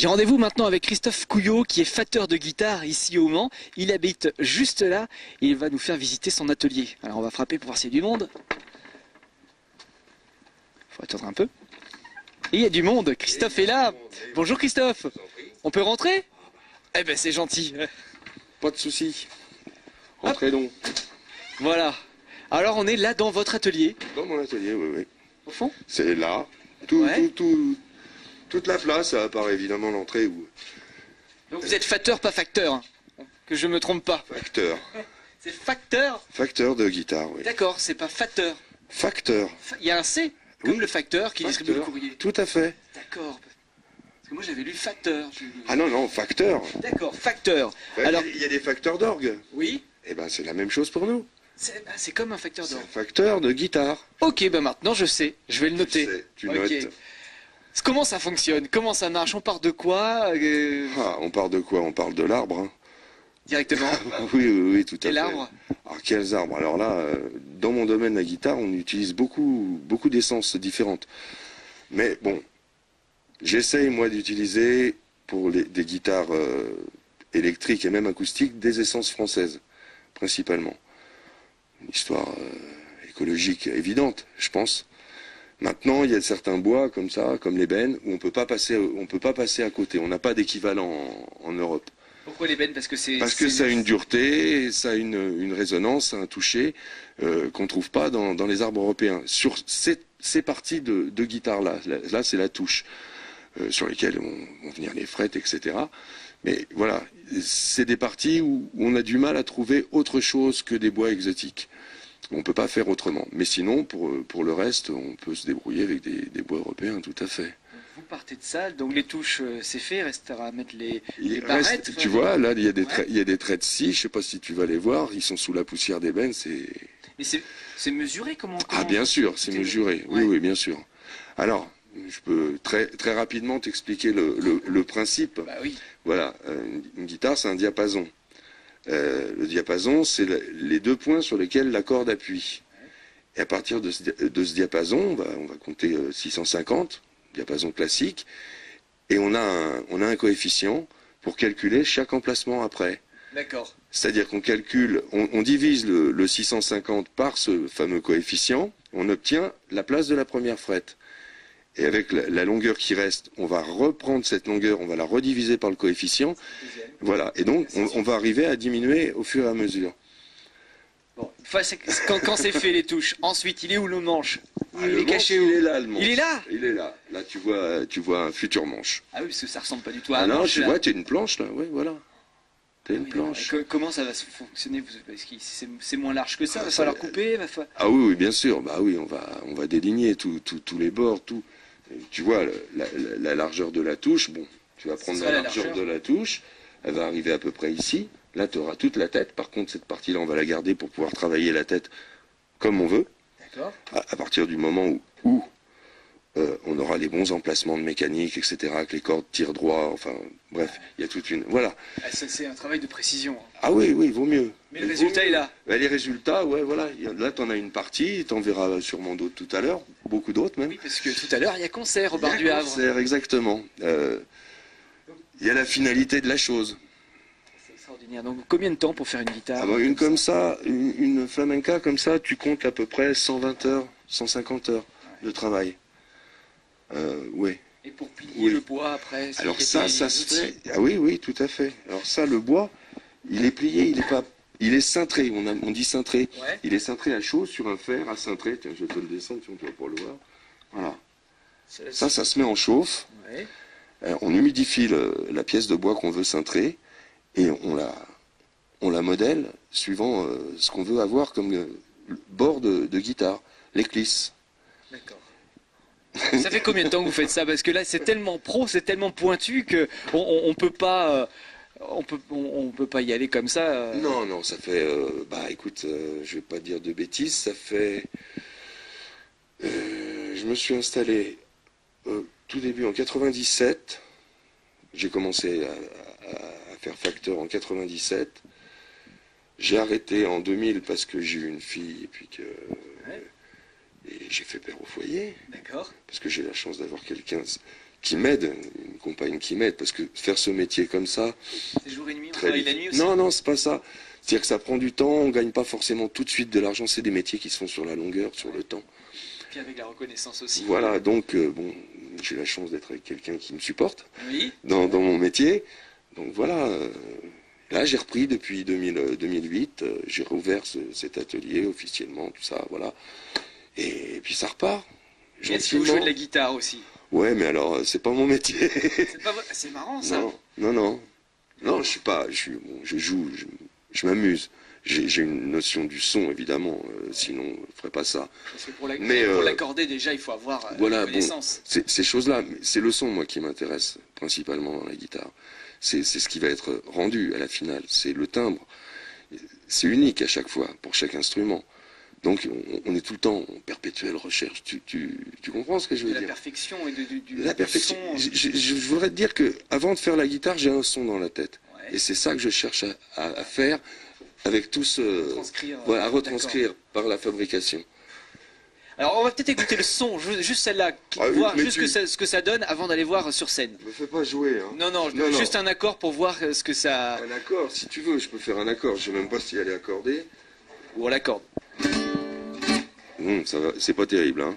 J'ai rendez-vous maintenant avec Christophe Couillot qui est facteur de guitare ici au Mans. Il habite juste là et il va nous faire visiter son atelier. Alors on va frapper pour voir s'il y a du monde. Faut attendre un peu. Et il y a du monde, Christophe est là. Bonjour Christophe. On peut rentrer? Eh ben c'est gentil. Pas de souci. Entrez donc. Voilà. Alors on est là dans votre atelier. Dans mon atelier, oui, oui. Au fond? C'est là. Toute la place, à part évidemment l'entrée où... Donc vous êtes facteur, pas facteur, hein. Que je me trompe pas. Facteur. C'est facteur? Facteur de guitare, oui. D'accord, c'est pas facteur. Facteur. Il y a un C, comme Oui. le facteur qui distribue le Facteur. courrier. Tout à fait. D'accord. Parce que moi j'avais lu facteur. Ah non, non, facteur. D'accord, facteur. Ben, Alors, il y a des facteurs d'orgue. oui, Eh ben, c'est la même chose pour nous. c'est comme un facteur C'est d'orgue. un facteur de guitare. Ok, ben maintenant je sais, je vais le noter. Tu Ok. notes. Comment ça fonctionne? Comment ça marche? On part de quoi Ah, on parle de quoi? On parle de l'arbre, hein. directement? Ah oui, oui, oui, tout à Et fait. l'arbre? Alors, quels arbres? Alors là, dans mon domaine, la guitare, on utilise beaucoup d'essences différentes. Mais bon, j'essaye, moi, d'utiliser, pour des guitares électriques et même acoustiques, des essences françaises, principalement. Une histoire écologique évidente, je pense. Maintenant, il y a certains bois comme ça, comme l'ébène, où on peut pas passer à côté. On n'a pas d'équivalent en Europe. Pourquoi l'ébène? Parce que Ça a une dureté, ça a une résonance, un toucher qu'on ne trouve pas dans les arbres européens. Sur ces parties de guitare-là, là c'est la touche, sur lesquelles vont venir les frettes, etc. Mais voilà, c'est des parties où on a du mal à trouver autre chose que des bois exotiques. On ne peut pas faire autrement. Mais sinon, pour le reste, on peut se débrouiller avec des bois européens, tout à fait. Vous partez de ça, donc les touches, c'est fait, restera à mettre les Il barrettes. reste, tu vois, là, il y a des traits de scie, je ne sais pas si tu vas les voir, ils sont sous la poussière d'ébène, Mais c'est mesuré comment? Ah, bien sûr, c'est mesuré, oui, Ouais. oui, bien sûr. Alors, je peux très rapidement t'expliquer le principe. Bah oui. Voilà, une guitare, c'est un diapason. Le diapason, c'est les deux points sur lesquels la corde appuie. Et à partir de ce diapason, on va compter 650, diapason classique, et on a un coefficient pour calculer chaque emplacement après. D'accord. C'est-à-dire qu'on calcule, on divise le 650 par ce fameux coefficient, on obtient la place de la première frette. Et avec la longueur qui reste, on va reprendre cette longueur, on va la rediviser par le coefficient. Voilà. Et donc, on va arriver à diminuer au fur et à mesure. Bon, enfin, quand c'est fait les touches, ensuite il est où le manche? Ah, Il le est caché manche, où? il est là, le manche. Il est là? Il est là. Là, tu vois un futur manche. Ah oui, parce que ça ressemble pas du tout à Ah un non, manche. tu là. vois, tu as une planche là, oui, voilà. Tu as une Oui, planche. comment ça va se fonctionner? Parce que c'est moins large que ça, Ah, va ça- falloir couper, Ah oui, oui, bien sûr. Bah oui, on va déligner tous les bords, tout. Et tu vois, la largeur de la touche, bon, tu vas prendre sera la la largeur largeur. de la touche, elle va arriver à peu près ici. Là, tu auras toute la tête. Par contre, cette partie-là, on va la garder pour pouvoir travailler la tête comme on veut. D'accord. À partir du moment où on aura les bons emplacements de mécanique, etc., que les cordes tirent droit, enfin, bref, il y a toute une... Voilà. Ah, c'est un travail de précision. Hein. Ah oui, oui, il vaut mieux. Mais le résultat est là. Ben, les résultats, ouais, voilà. Là, tu en as une partie, tu en verras sûrement d'autres tout à l'heure, beaucoup d'autres même. Oui, parce que tout à l'heure, il y a concert au bar du Havre. Concert, exactement. Il y a la finalité de la chose. C'est extraordinaire. Donc, combien de temps pour faire une guitare? Ah ben, une comme ça, une flamenca comme ça, tu comptes à peu près 120 heures, 150 heures de travail. Oui. Et pour plier Oui. le bois après? Alors ça se fait. Ah oui, oui, tout à fait. Alors ça, le bois, il est plié, il est cintré. On dit cintré. Ouais. Il est cintré à chaud sur un fer à cintrer. Tiens, je vais te le descendre, si on peut pas le voir. Voilà. Ça se met en chauffe. Ouais. On humidifie la pièce de bois qu'on veut cintrer et on la modèle suivant ce qu'on veut avoir comme le bord de guitare, l'éclisse. D'accord. Ça fait combien de temps que vous faites ça? Parce que là, c'est tellement pro, c'est tellement pointu que on peut pas, on peut pas y aller comme ça. Non, non, ça fait, écoute, je vais pas dire de bêtises, ça fait, je me suis installé tout début en 97, j'ai commencé à faire facteur en 97, j'ai arrêté en 2000 parce que j'ai eu une fille et puis que... Ouais. Et j'ai fait père au foyer, D'accord. parce que j'ai la chance d'avoir quelqu'un m'aide, une compagne qui m'aide, parce que faire ce métier comme ça... C'est jour et nuit, on très travaille la nuit aussi. Non, non, c'est pas ça. C'est-à-dire que ça prend du temps, on gagne pas forcément tout de suite de l'argent, c'est des métiers qui se font sur la longueur, sur le temps. Puis avec la reconnaissance aussi. Voilà, donc bon, j'ai la chance d'être avec quelqu'un qui me supporte Oui. dans mon métier. Donc voilà, là j'ai repris depuis 2008, j'ai rouvert cet atelier officiellement, tout ça, voilà. Et puis ça repart. Est-ce que vous jouez de la guitare aussi? Ouais, mais alors c'est pas mon métier. C'est marrant ça. Non, je joue, je m'amuse. J'ai une notion du son, évidemment, sinon je ne ferais pas ça. Parce que pour l'accorder, déjà, il faut avoir voilà, la connaissance. Bon, ces choses-là, c'est le son, moi, qui m'intéresse principalement dans la guitare. C'est ce qui va être rendu à la finale. C'est le timbre. C'est unique à chaque fois, pour chaque instrument. Donc, on est tout le temps en perpétuelle recherche. Tu comprends ce que je veux dire? La perfection et la perfection. son. Je voudrais te dire que avant de faire la guitare, j'ai un son dans la tête. Ouais. Et c'est ça que je cherche à faire avec tout ce... Voilà, à retranscrire par la fabrication. Alors on va peut-être écouter le son, juste celle-là, voir juste ce que ça donne avant d'aller voir sur scène. Ne me fais pas jouer, hein. Non, juste un accord pour voir ce que ça... Un accord, si tu veux, je peux faire un accord. Je ne sais même pas si elle est accordée. Ou on l'accorde. Ça va, c'est pas terrible, hein.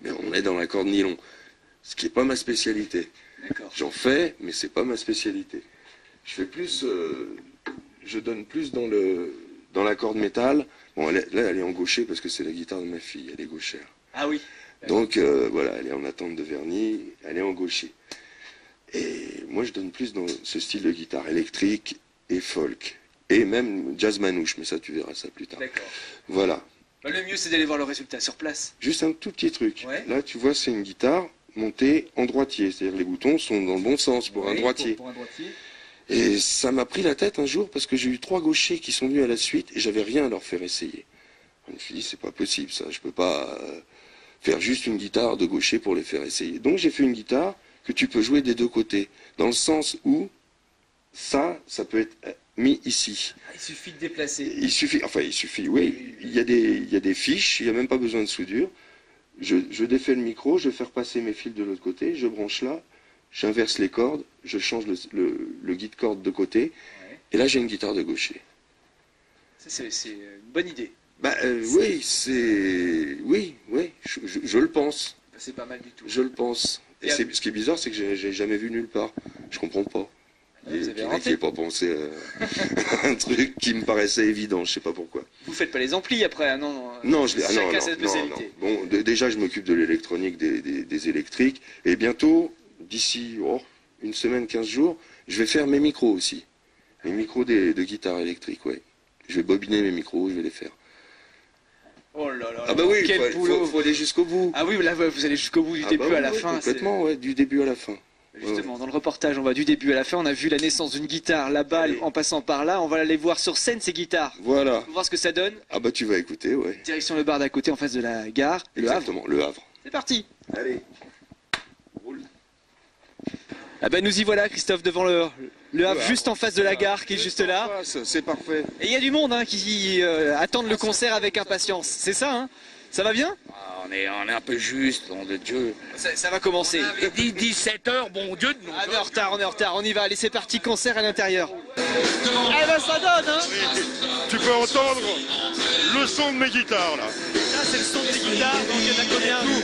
Mais on est dans l'accord de nylon, ce qui n'est pas ma spécialité. J'en fais, mais c'est pas ma spécialité. Je fais plus, je donne plus dans l'accord de métal. Bon, là, elle est en gaucher parce que c'est la guitare de ma fille, elle est gauchère. Ah oui. Donc voilà, elle est en attente de vernis, elle est en gaucher. Et moi, je donne plus dans ce style de guitare électrique et folk. Et même jazz manouche, mais ça, tu verras ça plus tard. D'accord. Voilà. Bah, le mieux, c'est d'aller voir le résultat sur place. Juste un tout petit truc. Ouais. Là, tu vois, c'est une guitare montée en droitier. C'est-à-dire les boutons sont dans le bon sens pour un droitier. Pour un droitier. Et ça m'a pris la tête un jour parce que j'ai eu 3 gauchers qui sont venus à la suite et j'avais rien à leur faire essayer. Je me suis dit, c'est pas possible ça. Je peux pas faire juste une guitare de gaucher pour les faire essayer. Donc j'ai fait une guitare que tu peux jouer des deux côtés. Dans le sens où ça peut être mis ici. Il suffit de déplacer. Il suffit, oui. Il y a des fiches, il n'y a même pas besoin de soudure. Je défais le micro, je vais faire passer mes fils de l'autre côté, je branche là, j'inverse les cordes, je change le guide corde de côté, et là j'ai une guitare de gaucher. C'est une bonne idée. Oui, je le pense. C'est pas mal du tout. Je le pense. Et ce qui est bizarre, c'est que j'ai jamais vu nulle part. Je comprends pas. Vous avez qui n'ai pas pensé à un truc qui me paraissait évident, je sais pas pourquoi. Vous faites pas les amplis après, hein, non? Non, chacun a sa spécialité. Bon, déjà, je m'occupe de l'électronique, des électriques, et bientôt, d'ici une semaine, 15 jours, je vais faire mes micros aussi. Mes micros de guitare électrique, ouais. Je vais bobiner mes micros, je vais les faire. Oh là là, ah bah oui, quel boulot. Faut aller jusqu'au bout. Ah oui, là vous allez jusqu'au bout, du début à la fin. Complètement, ouais, du début à la fin. Justement, dans le reportage, on va du début à la fin. On a vu la naissance d'une guitare, la balle, en passant par là. On va aller voir sur scène ces guitares. Voilà. Pour voir ce que ça donne. Ah bah tu vas écouter, ouais. Direction le bar d'à côté, en face de la gare. Exactement, le Havre. C'est parti. Allez. Ah ben nous y voilà, Christophe, devant le Havre, juste en face de la gare qui est juste là. C'est parfait. Et il y a du monde qui attendent le concert avec impatience. C'est ça, hein? Ça va bien? On est un peu juste, nom de Dieu. Ça va commencer. On avait dit 17h, bon Dieu de nous. Ah, on est en retard, on y va. Allez, c'est parti, concert à l'intérieur. Eh ben ça donne, hein? Oui, tu peux entendre le son de mes guitares, là. Ça, c'est le son de tes guitares, donc il y en a combien? Bon.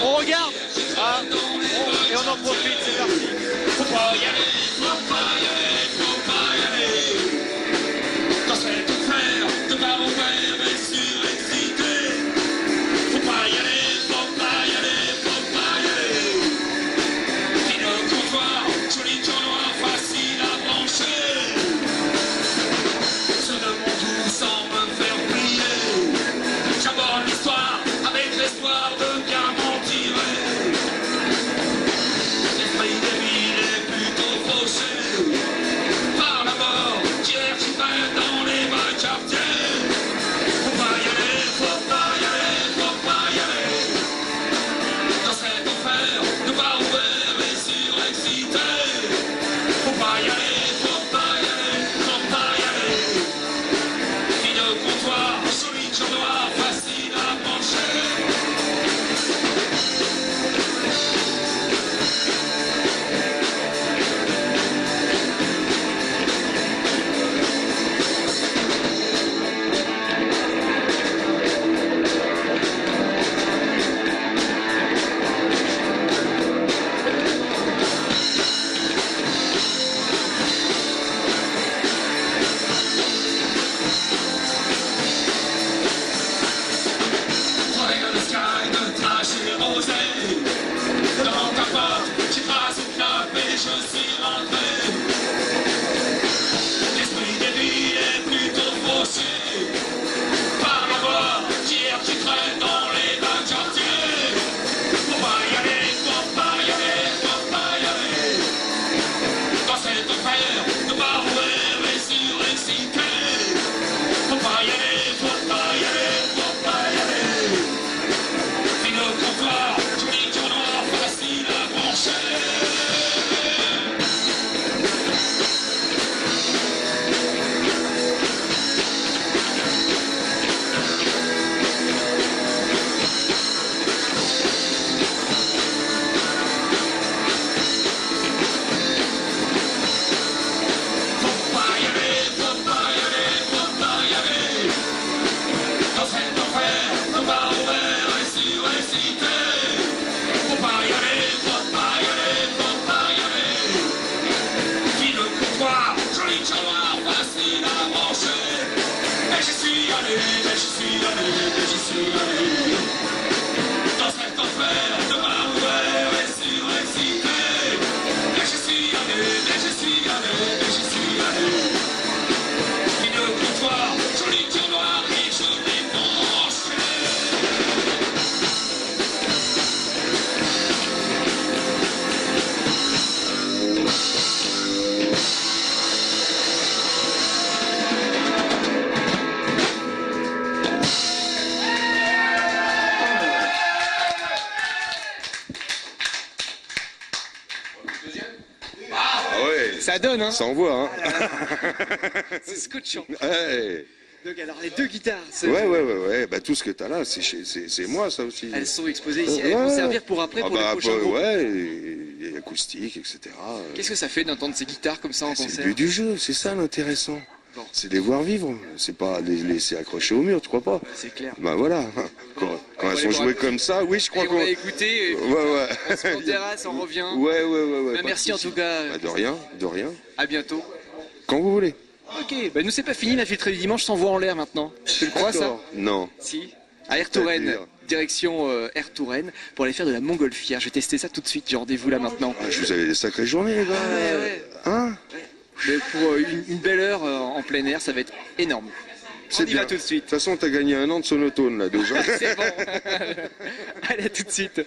On regarde, hein? Et on en profite, c'est parti. Faut pas y aller, faut pas y aller, faut pas y aller. Dans cette affaire de baron père est surexcité. Faut pas y aller, faut pas y aller, faut pas y aller. Fine comptoir, joli tournoi, facile à brancher. Je demande où sans me faire plier. J'aborde l'histoire avec l'espoir de bien m'en tirer. L'esprit des je suis rentré. L'esprit des villes est plutôt faussé par la voix d'hier qui traîne dans les bacs quartiers. Faut pas y aller, faut pas y aller, faut pas y aller. Dans cette affaire de barouer et surexcité. Faut pas y aller, faut pas y aller, faut pas y aller. Puis le comptoir, joli tour noir, facile à brancher. Ça donne, hein. Ça envoie, hein. C'est scotchant. Ouais. Donc alors les deux guitares, Ouais. Bah, tout ce que t'as là, c'est moi, ça aussi. elles sont exposées ici. Elles vont servir pour après, pour les prochains groupes. Ouais, et acoustique, etc. Qu'est-ce que ça fait d'entendre ces guitares comme ça en C'est concert? le but du jeu, c'est ça l'intéressant. Bon. C'est de les voir vivre, c'est pas de les laisser accrocher au mur, tu crois pas? C'est clair. Bah voilà, quand on va elles sont les jouées comme ça, oui, je crois Et on qu'on... va écouter, et puis Ouais. on se met en terrasse, on revient. Ouais. Bah, pas de merci en souci. tout cas. Bah, de rien. À bientôt. Quand vous voulez. Ok, bah nous c'est pas fini, la filtrée du dimanche s'envoie en l'air maintenant. Tu le crois ça? D'accord. Non. Si. À Air Touraine, C'est-à-dire direction Air Touraine, pour aller faire de la montgolfière. Je vais tester ça tout de suite, j'ai rendez-vous là maintenant. Ah, je vous avais des sacrées journées, les gars. Ouais. Hein? Mais pour une belle heure en plein air, ça va être énorme. On y bien. va tout de suite. De toute façon, t'as gagné un an de sonotone, là, déjà. C'est bon. Allez, à tout de suite.